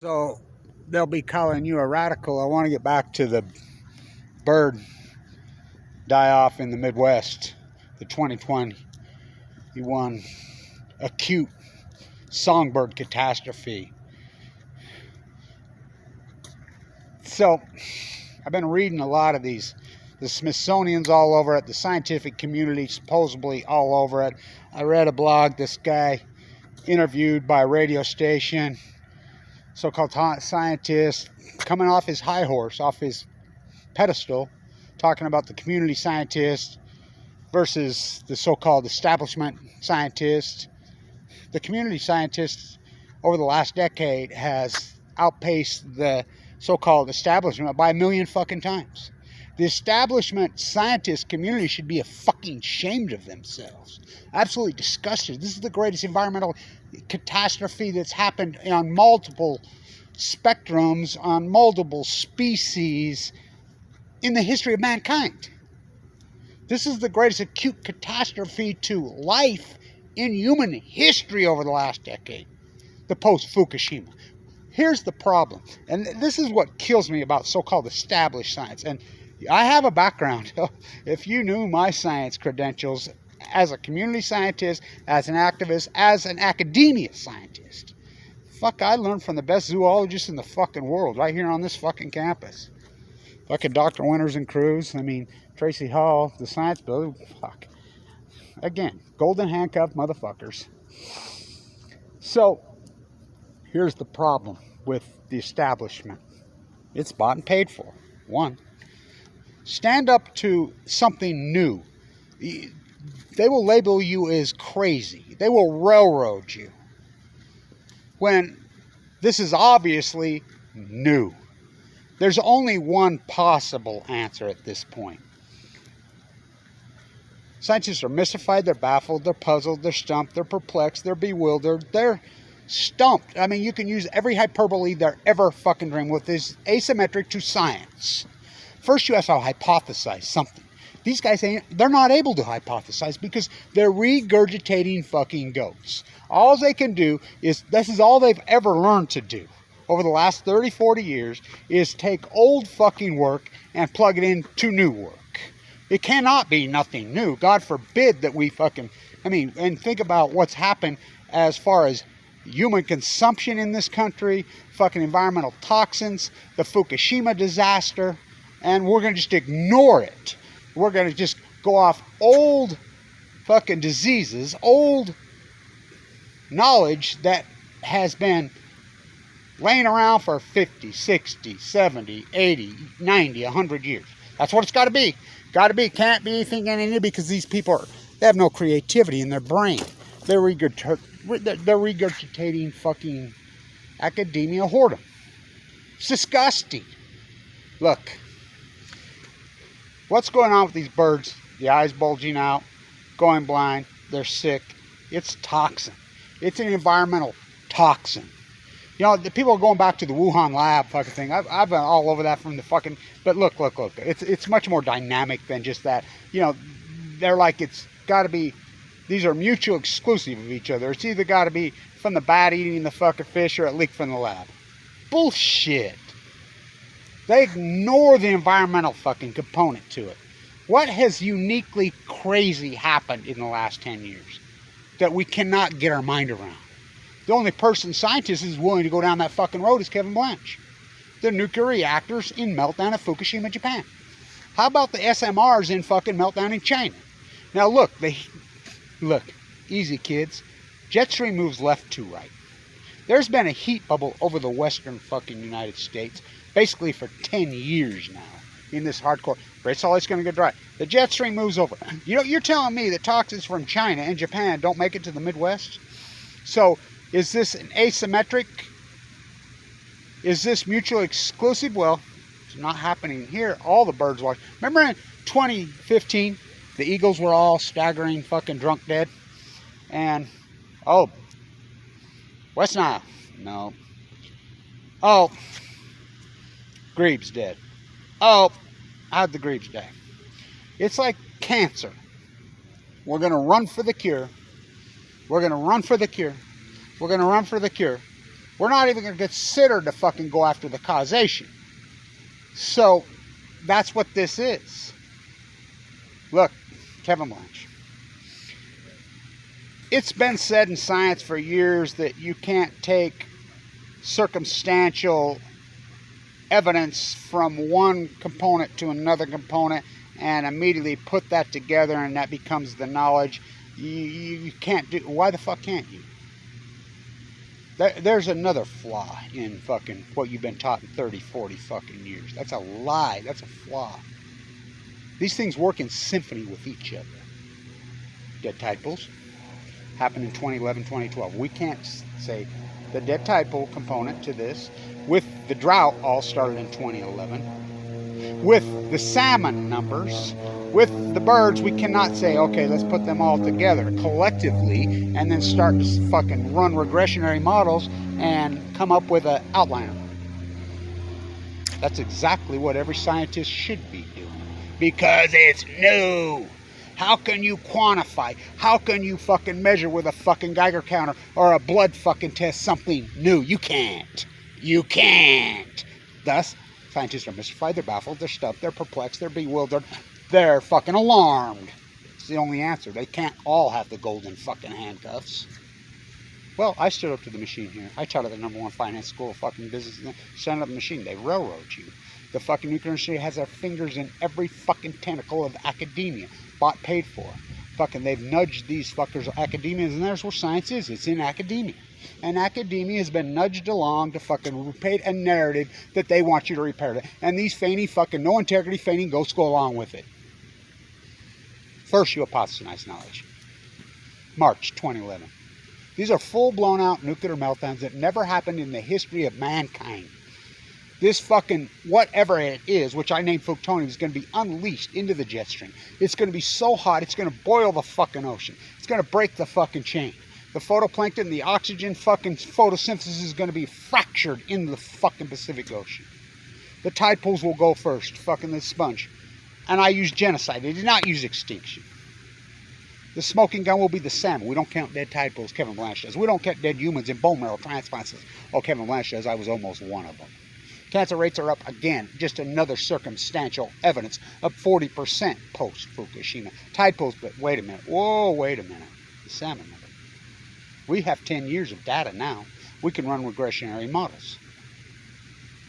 So they'll be calling you a radical. I want to get back to the bird die-off in the Midwest, the 2021 acute songbird catastrophe. So I've been reading a lot of these. The Smithsonian's all over it. The scientific community supposedly all over it. I read a blog, this guy interviewed by a radio station, so-called scientist, coming off his high horse, off his pedestal, talking about the community scientist versus the so-called establishment scientist. The community scientist over the last decade has outpaced the so-called establishment by 1 million fucking times. The establishment scientist community should be fucking ashamed of themselves. Absolutely disgusted. This is the greatest environmental catastrophe that's happened on multiple spectrums, on multiple species in the history of mankind. This is the greatest acute catastrophe to life in human history over the last decade. The post-FUKUSHIMA. Here's the problem, and this is what kills me about so-called established science. And I have a background. If you knew my science credentials as a community scientist, as an activist, as an academia scientist, fuck, I learned from the best zoologists in the fucking world right here on this fucking campus. Fucking Dr. Winters and Cruz, Tracy Hall, the science building, fuck. Again, golden handcuffed motherfuckers. So, here's the problem with the establishment. It's bought and paid for. One, stand up to something new. They will label you as crazy. They will railroad you when this is obviously new. There's only one possible answer at this point. Scientists are mystified, they're baffled, they're puzzled, they're stumped, they're perplexed, they're bewildered, they're stumped. You can use every hyperbole they're ever fucking dreamed with. Is asymmetric to science. First, you have to hypothesize something. These guys they're not able to hypothesize because they're regurgitating fucking goats. All they can do is, this is all they've ever learned to do over the last 30, 40 years, is take old fucking work and plug it into new work. It cannot be nothing new. God forbid that we fucking, and think about what's happened as far as human consumption in this country, fucking environmental toxins, the Fukushima disaster, and we're going to just ignore it. We're going to just go off old fucking diseases, old knowledge that has been laying around for 50, 60, 70, 80, 90, 100 years. That's what it's got to be. Got to be. Can't be anything new because these people they have no creativity in their brain. They're regurgitating fucking academia whoredom. It's disgusting. Look, what's going on with these birds? The eyes bulging out, going blind, they're sick. It's toxin. It's an environmental toxin. The people are going back to the Wuhan lab fucking thing. I've been all over that from the fucking... But look. It's much more dynamic than just that. They're like, it's got to be... These are mutually exclusive of each other. It's either got to be from the bat eating the fucking fish or it leaked from the lab. Bullshit. They ignore the environmental fucking component to it. What has uniquely crazy happened in the last 10 years that we cannot get our mind around? The only scientist is willing to go down that fucking road is Kevin Blanch. The nuclear reactors in meltdown at Fukushima, Japan. How about the SMRs in fucking meltdown in China? Now look, easy kids. Jet stream moves left to right. There's been a heat bubble over the western fucking United States basically for 10 years now in this hardcore. It's always going to get dry. The jet stream moves over. You're telling me that toxins from China and Japan don't make it to the Midwest? So, is this an asymmetric? Is this mutually exclusive? Well, it's not happening here. All the birds watch. Remember in 2015, the eagles were all staggering, fucking drunk dead? And, West Nile. No. Grebe's dead. How'd the Grebes die? It's like cancer. We're going to run for the cure. We're going to run for the cure. We're going to run for the cure. We're not even going to consider to fucking go after the causation. So, that's what this is. Look, Kevin Blanche. It's been said in science for years that you can't take circumstantial evidence from one component to another component and immediately put that together and that becomes the knowledge. You can't do. Why the fuck can't you? There's another flaw in fucking what you've been taught in 30, 40 fucking years. That's a lie. That's a flaw. These things work in symphony with each other. Dead tide pools happened in 2011, 2012. We can't say the dead tide pool component to this with the drought all started in 2011. With the salmon numbers, with the birds, we cannot say, okay, let's put them all together collectively and then start to fucking run regressionary models and come up with an outliner. That's exactly what every scientist should be doing. Because it's new. How can you quantify? How can you fucking measure with a fucking Geiger counter or a blood fucking test something new? You can't. You can't. Thus, scientists are mystified, they're baffled, they're stumped, they're perplexed, they're bewildered, they're fucking alarmed. It's the only answer. They can't all have the golden fucking handcuffs. Well, I stood up to the machine here. I taught at the #1 finance school of fucking business. Stand up the machine. They railroad you. The fucking nuclear industry has their fingers in every fucking tentacle of academia. Bought, paid for. Fucking, they've nudged these fuckers. Academia, and there's where science is. It's in academia. And academia has been nudged along to fucking repeat a narrative that they want you to repair it. And these feigning fucking, no integrity feigning ghosts go along with it. First, you apostatize knowledge. March 2011. These are full blown out nuclear meltdowns that never happened in the history of mankind. This fucking whatever it is, which I named plutonium, is going to be unleashed into the jet stream. It's going to be so hot, it's going to boil the fucking ocean. It's going to break the fucking chain. The photoplankton, the oxygen fucking photosynthesis is going to be fractured in the fucking Pacific Ocean. The tide pools will go first, fucking the sponge. And I use genocide. I did not use extinction. The smoking gun will be the salmon. We don't count dead tide pools, Kevin Blanche does. We don't count dead humans in bone marrow transplants. Oh, Kevin Blanche does. I was almost one of them. Cancer rates are up again. Just another circumstantial evidence of 40% post-Fukushima. Tide pools, but wait a minute. Whoa, wait a minute. The salmon number. We have 10 years of data now. We can run regressionary models.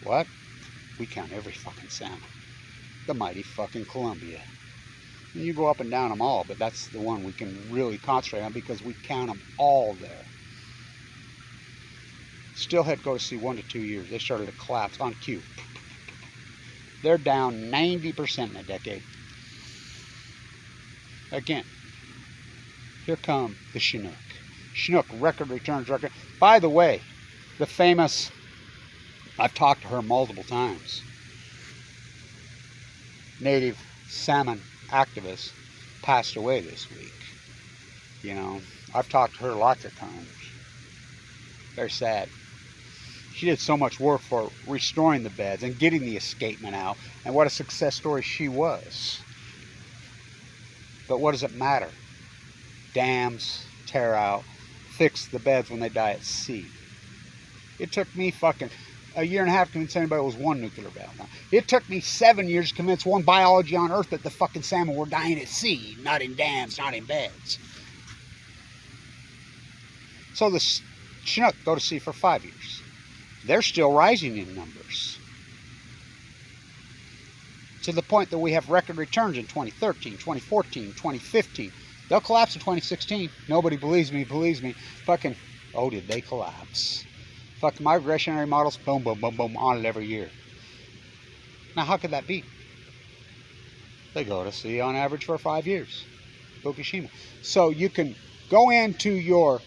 What? We count every fucking salmon. The mighty fucking Columbia. And you go up and down them all, but that's the one we can really concentrate on because we count them all there. Steelhead go to sea 1 to 2 years. They started to collapse on cue. They're down 90% in a decade. Again, here come the Chinook. Chinook, record returns, record. By the way, the famous, I've talked to her multiple times, native salmon activist passed away this week. You know, I've talked to her lots of times. Very sad. She did so much work for restoring the beds and getting the escapement out, and what a success story she was. But what does it matter? Dams tear out, fix the beds when they die at sea. It took me fucking a year and a half to convince anybody it was one nuclear meltdown. It took me 7 years to convince one biology on Earth that the fucking salmon were dying at sea, not in dams, not in beds. So the Chinook go to sea for 5 years. They're still rising in numbers. To the point that we have record returns in 2013, 2014, 2015. They'll collapse in 2016. Nobody believes me. Fucking, oh, did they collapse? Fucking my regressionary models, boom, boom, boom, boom, on it every year. Now, how could that be? They go to sea on average for 5 years. Fukushima. So you can go into your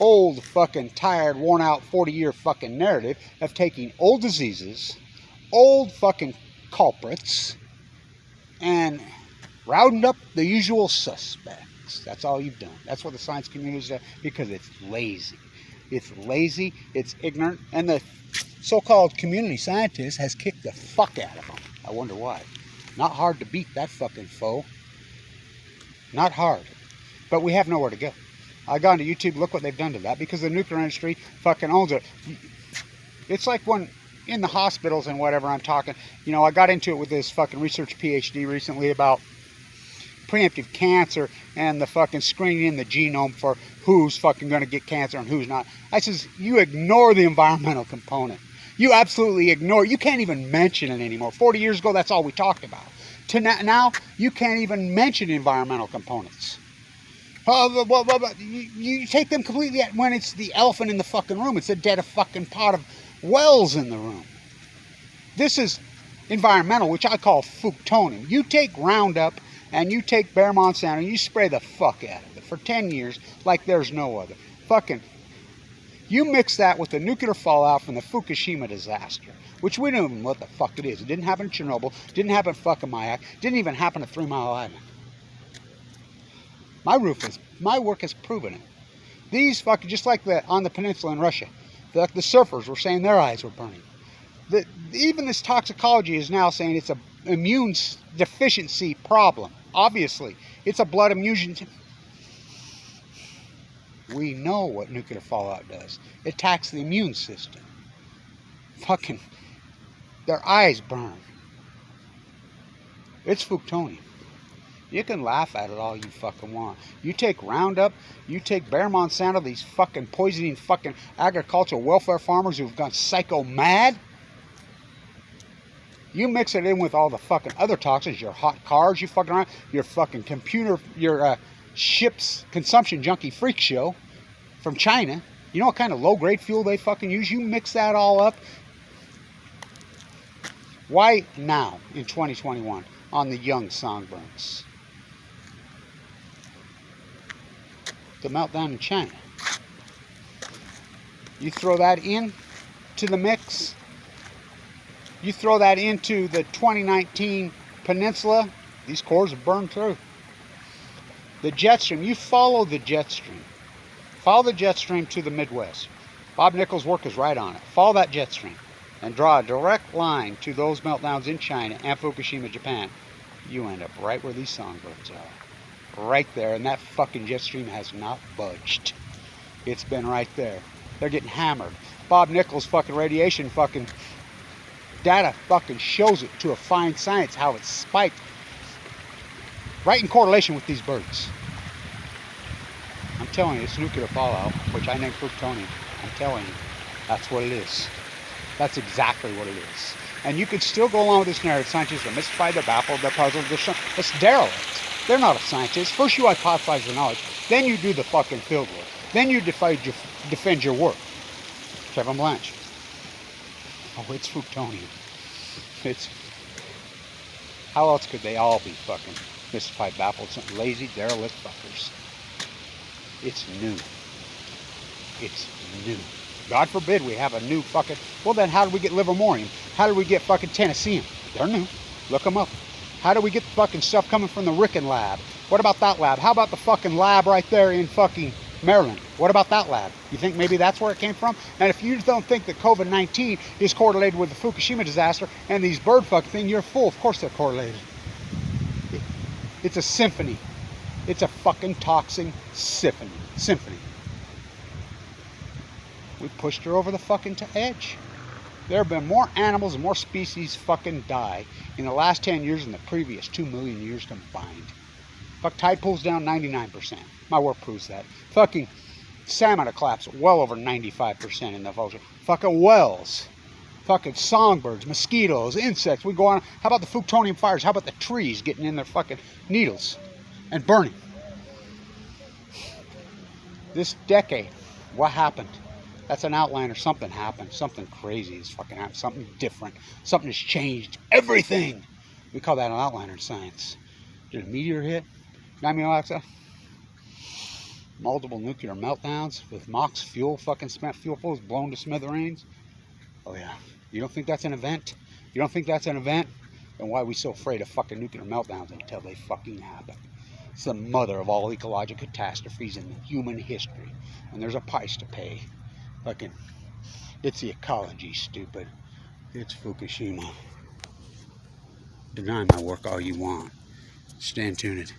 old fucking tired, worn out 40-year fucking narrative of taking old diseases, old fucking culprits, and rounding up the usual suspects. That's all you've done. That's what the science community does because it's lazy. It's lazy, it's ignorant, and the so-called community scientist has kicked the fuck out of them. I wonder why. Not hard to beat that fucking foe. Not hard. But we have nowhere to go. I got into YouTube, look what they've done to that, because the nuclear industry fucking owns it. It's like when in the hospitals and whatever I'm talking, you know, I got into it with this fucking research PhD recently about preemptive cancer and the fucking screening in the genome for who's fucking going to get cancer and who's not. I says, you ignore the environmental component. You absolutely ignore it. You can't even mention it anymore. 40 years ago, that's all we talked about. To now, you can't even mention environmental components. You take them completely out when it's the elephant in the fucking room. It's a dead fucking pot of wells in the room. This is environmental, which I call FUKUSHIMA. You take Roundup and you take Bayer Monsanto and you spray the fuck out of it for 10 years like there's no other. Fucking, you mix that with the nuclear fallout from the Fukushima disaster, which we don't even know what the fuck it is. It didn't happen in Chernobyl, didn't happen in fucking Mayak, didn't even happen at 3 Mile Island. My work has proven it. These fucking, just like on the peninsula in Russia, the surfers were saying their eyes were burning. Even this toxicology is now saying it's an immune deficiency problem. Obviously, it's a blood immune. We know what nuclear fallout does. It attacks the immune system. Fucking, their eyes burn. It's FUKUSHIMA. You can laugh at it all you fucking want. You take Roundup, you take Bayer Monsanto, these fucking poisoning fucking agricultural welfare farmers who've gone psycho mad. You mix it in with all the fucking other toxins, your hot cars, you fucking around, your fucking computer, your ship's consumption junkie freak show from China. You know what kind of low-grade fuel they fucking use? You mix that all up. Why now, in 2021, on the young Songbirds? The meltdown in China. You throw that in to the mix. You throw that into the 2019 peninsula. These cores have burned through. The jet stream. You follow the jet stream. Follow the jet stream to the Midwest. Bob Nichols' work is right on it. Follow that jet stream and draw a direct line to those meltdowns in China and Fukushima, Japan. You end up right where these Songbirds are. Right there, and that fucking jet stream has not budged. It's been right there. They're getting hammered. Bob Nichols' fucking radiation fucking data fucking shows it to a fine science how it's spiked right in correlation with these birds. I'm telling you, it's nuclear fallout, which I named plutonium. I'm telling you, that's what it is. That's exactly what it is. And you could still go along with this narrative. Scientists are mystified, they're baffled, they're puzzled. It's derelict. They're not a scientist. First you hypothesize the knowledge, then you do the fucking field work. Then you defend your work. Kevin Blanche. Oh, it's plutonium. It's, how else could they all be fucking mystified, baffled, lazy, derelict fuckers? It's new. It's new. God forbid we have a new fucking, well then how did we get livermorium? How did we get fucking Tennesseum? They're new. Look them up. How do we get the fucking stuff coming from the Ricken lab? What about that lab? How about the fucking lab right there in fucking Maryland? What about that lab? You think maybe that's where it came from? And if you don't think that COVID-19 is correlated with the Fukushima disaster and these bird fucking thing, you're fool. Of course they're correlated. It's a symphony. It's a fucking toxin symphony. We pushed her over the fucking edge. There have been more animals and more species fucking die in the last 10 years than the previous 2 million years combined. Fuck, tide pools down 99%. My work proves that. Fucking salmon have collapsed well over 95% in the ocean. Fucking whales. Fucking songbirds, mosquitoes, insects. We go on. How about the plutonium fires? How about the trees getting in their fucking needles and burning? This decade, what happened? That's an outlier. Something happened. Something crazy is fucking happened. Something different. Something has changed everything. We call that an outliner in science. Did a meteor hit? Alexa? Multiple nuclear meltdowns with MOX fuel, fucking spent fuel flows blown to smithereens. Oh yeah. You don't think that's an event? You don't think that's an event? Then why are we so afraid of fucking nuclear meltdowns until they fucking happen? It's the mother of all ecological catastrophes in human history. And there's a price to pay. Fucking, it's the ecology, stupid. It's Fukushima. Deny my work all you want. Stand tuned.